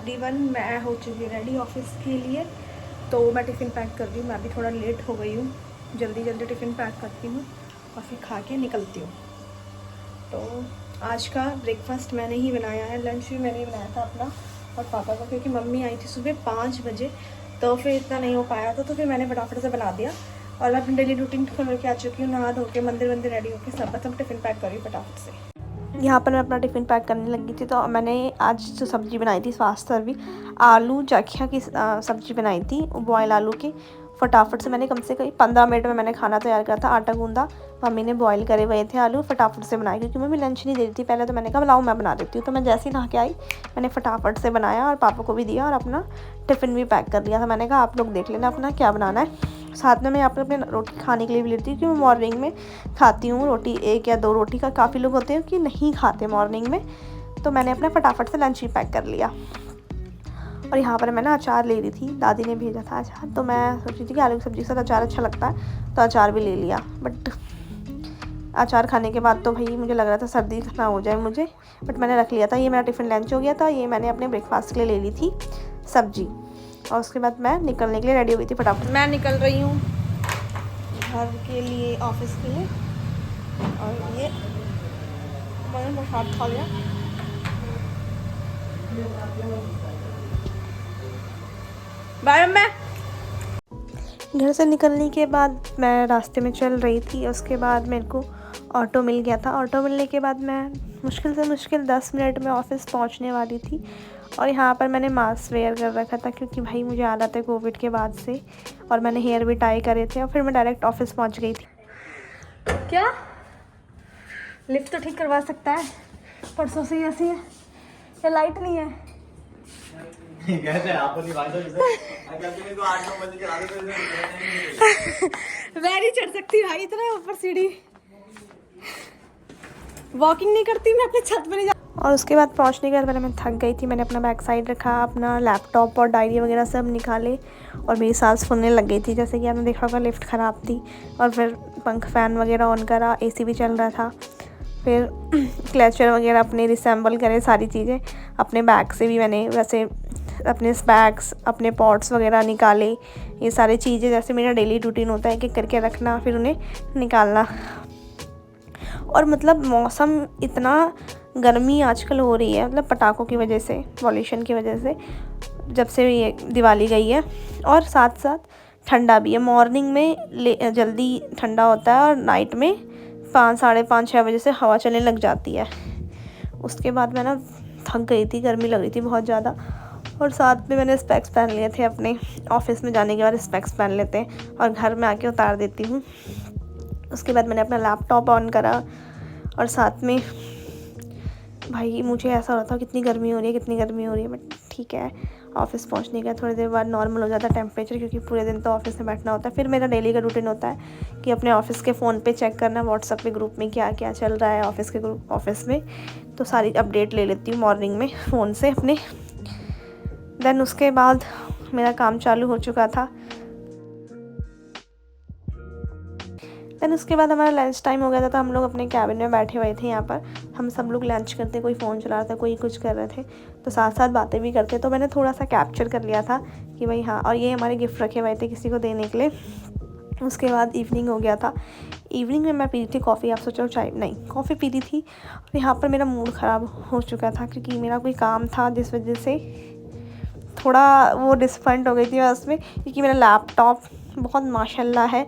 तकरीबन मैं हो चुकी रेडी ऑफिस के लिए। तो मैं टिफ़िन पैक कर रही हूँ। मैं भी थोड़ा लेट हो गई हूँ, जल्दी जल्दी टिफ़िन पैक करती हूँ और फिर खा के निकलती हूँ। तो आज का ब्रेकफास्ट मैंने ही बनाया है, लंच भी मैंने ही बनाया था अपना और पापा का, क्योंकि मम्मी आई थी सुबह 5 बजे, तो फिर इतना नहीं हो पाया था, तो फिर मैंने फटाफट से बना दिया। और मैं अपनी डेली रूटीन खोल के आ चुकी हूँ, नहा धो के मंदिर वंदिर रेडी होकर सब टिफ़िन पैक करी फटाफट से। यहाँ पर मैं अपना टिफ़िन पैक करने लगी थी, तो मैंने आज जो सब्ज़ी बनाई थी स्वास्थ्य सर्वी आलू जाखिया की सब्ज़ी बनाई थी, बॉयल आलू की। फटाफट से मैंने कम से कम 15 मिनट में मैंने खाना तैयार किया था। आटा गूंदा, मम्मी ने बॉयल करे हुए थे आलू, फटाफट से बनाए, क्योंकि मम्मी लंच नहीं दे रही थी पहले, तो मैंने कहा लाओ मैं बना देती हूँ। तो मैं जैसे ही नहा के आई मैंने फटाफट से बनाया और पापा को भी दिया और अपना टिफ़िन भी पैक कर दिया था। मैंने कहा आप लोग देख लेना अपना क्या बनाना है। साथ में मैं यहाँ पर अपने रोटी खाने के लिए भी लेती हूँ, क्योंकि मैं मॉर्निंग में खाती हूँ रोटी, 1 या 2 रोटी का। काफ़ी लोग होते हैं कि नहीं खाते मॉर्निंग में, तो मैंने अपना फटाफट से लंच भी पैक कर लिया। और यहाँ पर मैं ना अचार ले रही थी, दादी ने भेजा था अचार, तो मैं सोच रही थी कि आलू की सब्ज़ी के साथ अचार अच्छा लगता है, तो अचार भी ले लिया। बट अचार खाने के बाद तो भाई मुझे लग रहा था सर्दी ना हो जाए मुझे, बट मैंने रख लिया था। ये मेरा टिफ़िन लंच हो गया था। ये मैंने अपने ब्रेकफास्ट के लिए ले ली थी सब्ज़ी, और उसके बाद मैं निकलने के लिए रेडी हुई थी फटाफट। मैं निकल रही हूँ घर के लिए, ऑफिस के लिए। और ये मैंने प्रसाद खा लिया। Bye mummy. घर से निकलने के बाद मैं रास्ते में चल रही थी, उसके बाद मेरे को ऑटो मिल गया था। ऑटो मिलने के बाद मैं मुश्किल से मुश्किल 10 मिनट में ऑफिस पहुंचने वाली थी। और यहाँ पर मैंने मास्क वेयर कर रखा था, क्योंकि भाई मुझे आदत है कोविड के बाद से, और मैंने हेयर भी टाई करे थे, और फिर मैं डायरेक्ट ऑफिस पहुँच गई थी। क्या लिफ्ट तो ठीक करवा सकता है, परसों से ही ऐसी है, या लाइट नहीं है। मैं नहीं चढ़ सकती भाई इतना ऊपर सीढ़ी, वॉकिंग नहीं करती मैं, अपने छत पे नहीं जा। और उसके बाद पहुंचने के बाद पहले मैं थक गई थी, मैंने अपना बैक साइड रखा, अपना लैपटॉप और डायरी वगैरह सब निकाले, और मेरी सांस फूलने लग गई थी। जैसे कि आपने देखा होगा लिफ्ट ख़राब थी, और फिर पंख फ़ैन वगैरह ऑन करा, एसी भी चल रहा था। फिर क्लचर वगैरह अपने रिसेंबल करे, सारी चीज़ें अपने बैग से भी मैंने वैसे अपने बैग्स, अपने पॉट्स वगैरह निकाले। ये सारी चीज़ें जैसे मेरा डेली रूटीन होता है कि करके रखना, फिर उन्हें निकालना। और मतलब मौसम इतना गर्मी आजकल हो रही है, मतलब पटाखों की वजह से, पॉल्यूशन की वजह से, जब से ये दिवाली गई है। और साथ साथ ठंडा भी है। मॉर्निंग में जल्दी ठंडा होता है, और नाइट में 5, साढ़े 5, 6 बजे से हवा चलने लग जाती है। उसके बाद मैं ना थक गई थी, गर्मी लग रही थी बहुत ज़्यादा। और साथ में मैंने स्पेक्स पहन लिए थे, अपने ऑफिस में जाने के बाद स्पेक्स पहन लेते हैं और घर में आके उतार देती हूँ। उसके बाद मैंने अपना लैपटॉप ऑन करा, और साथ में भाई मुझे ऐसा हो रहा था कितनी गर्मी हो रही है, कितनी गर्मी हो रही है, बट ठीक है। ऑफिस पहुंचने के थोड़ी देर बाद नॉर्मल हो जाता है टेम्परेचर, क्योंकि पूरे दिन तो ऑफिस में बैठना होता है। फिर मेरा डेली का रूटीन होता है कि अपने ऑफिस के फ़ोन पे चेक करना, व्हाट्सएप पे ग्रुप में क्या क्या चल रहा है ऑफिस के ग्रुप, ऑफिस में तो सारी अपडेट ले लेती हूँ मॉर्निंग में फ़ोन से अपने। देन उसके बाद मेरा काम चालू हो चुका था। देन उसके बाद हमारा लंच टाइम हो गया था, तो हम लोग अपने कैबिन में बैठे हुए थे। यहाँ पर हम सब लोग लंच करते, कोई फ़ोन चला रहा था, कोई कुछ कर रहे थे, तो साथ साथ बातें भी करते। तो मैंने थोड़ा सा कैप्चर कर लिया था कि भाई हाँ। और ये हमारे गिफ्ट रखे हुए थे किसी को देने के लिए। उसके बाद इवनिंग हो गया था। इवनिंग में मैं पी रही थी कॉफ़ी, आप सोचो चाय नहीं, कॉफ़ी पी रही थी। और यहाँ पर मेरा मूड ख़राब हो चुका था, क्योंकि मेरा कोई काम था जिस वजह से थोड़ा वो डिसअपॉइंट हो गई थी मैं उसमें, क्योंकि मेरा लैपटॉप बहुत माशाल्लाह है,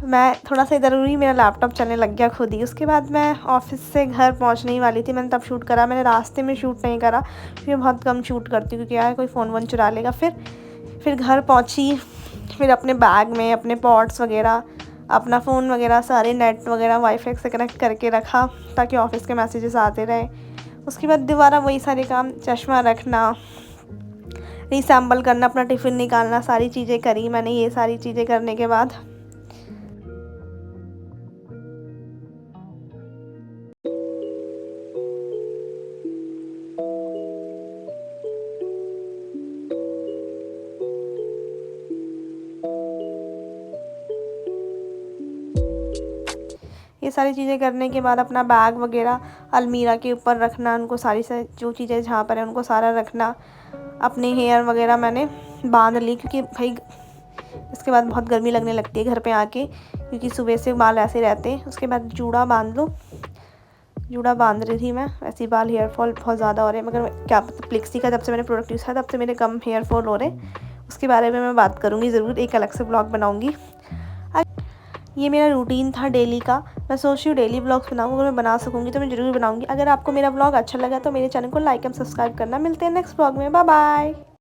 मैं थोड़ा सा इधर उधर मेरा लैपटॉप चलने लग गया खुद ही। उसके बाद मैं ऑफिस से घर पहुंचने ही वाली थी, मैंने तब शूट करा। मैंने रास्ते में शूट नहीं करा, क्योंकि बहुत कम शूट करती हूँ, क्योंकि यार कोई फ़ोन वोन चुरा लेगा। फिर घर पहुंची, फिर अपने बैग में अपने पॉट्स वगैरह, अपना फ़ोन वगैरह, सारे नेट वगैरह वाईफाई से कनेक्ट करके रखा, ताकि ऑफिस के मैसेजेस आते रहे। उसके बाद दोबारा वही सारे काम, चश्मा रखना, रीसैम्बल करना, अपना टिफ़िन निकालना, सारी चीज़ें करी मैंने। ये सारी चीज़ें करने के बाद ये सारी चीज़ें करने के बाद अपना बैग वगैरह अलमीरा के ऊपर रखना, उनको सारी जो चीज़ें जहाँ पर है उनको सारा रखना, अपने हेयर वगैरह मैंने बांध ली, क्योंकि भाई इसके बाद बहुत गर्मी लगने लगती है घर पे आके, क्योंकि सुबह से बाल ऐसे रहते हैं। उसके बाद जूड़ा बांध लो, जूड़ा बांध रही थी मैं, ऐसे बाल हेयर फॉल बहुत ज़्यादा हो रहे हैं, मगर क्या पता प्लिक्सी का जब से मैंने प्रोडक्ट यूज़ किया तब से मेरे कम हेयर फॉल हो रहे हैं। उसके बारे में मैं बात करूँगी ज़रूर, एक अलग से ब्लॉग बनाऊँगी। ये मेरा रूटीन था डेली का, मैं सोच रही हूँ डेली ब्लॉग्स बनाऊँ, अगर मैं बना सकूँगी तो मैं ज़रूर बनाऊँगी। अगर आपको मेरा ब्लॉग अच्छा लगा तो मेरे चैनल को लाइक एंड सब्सक्राइब करना। मिलते हैं नेक्स्ट ब्लॉग में, बाय बाय।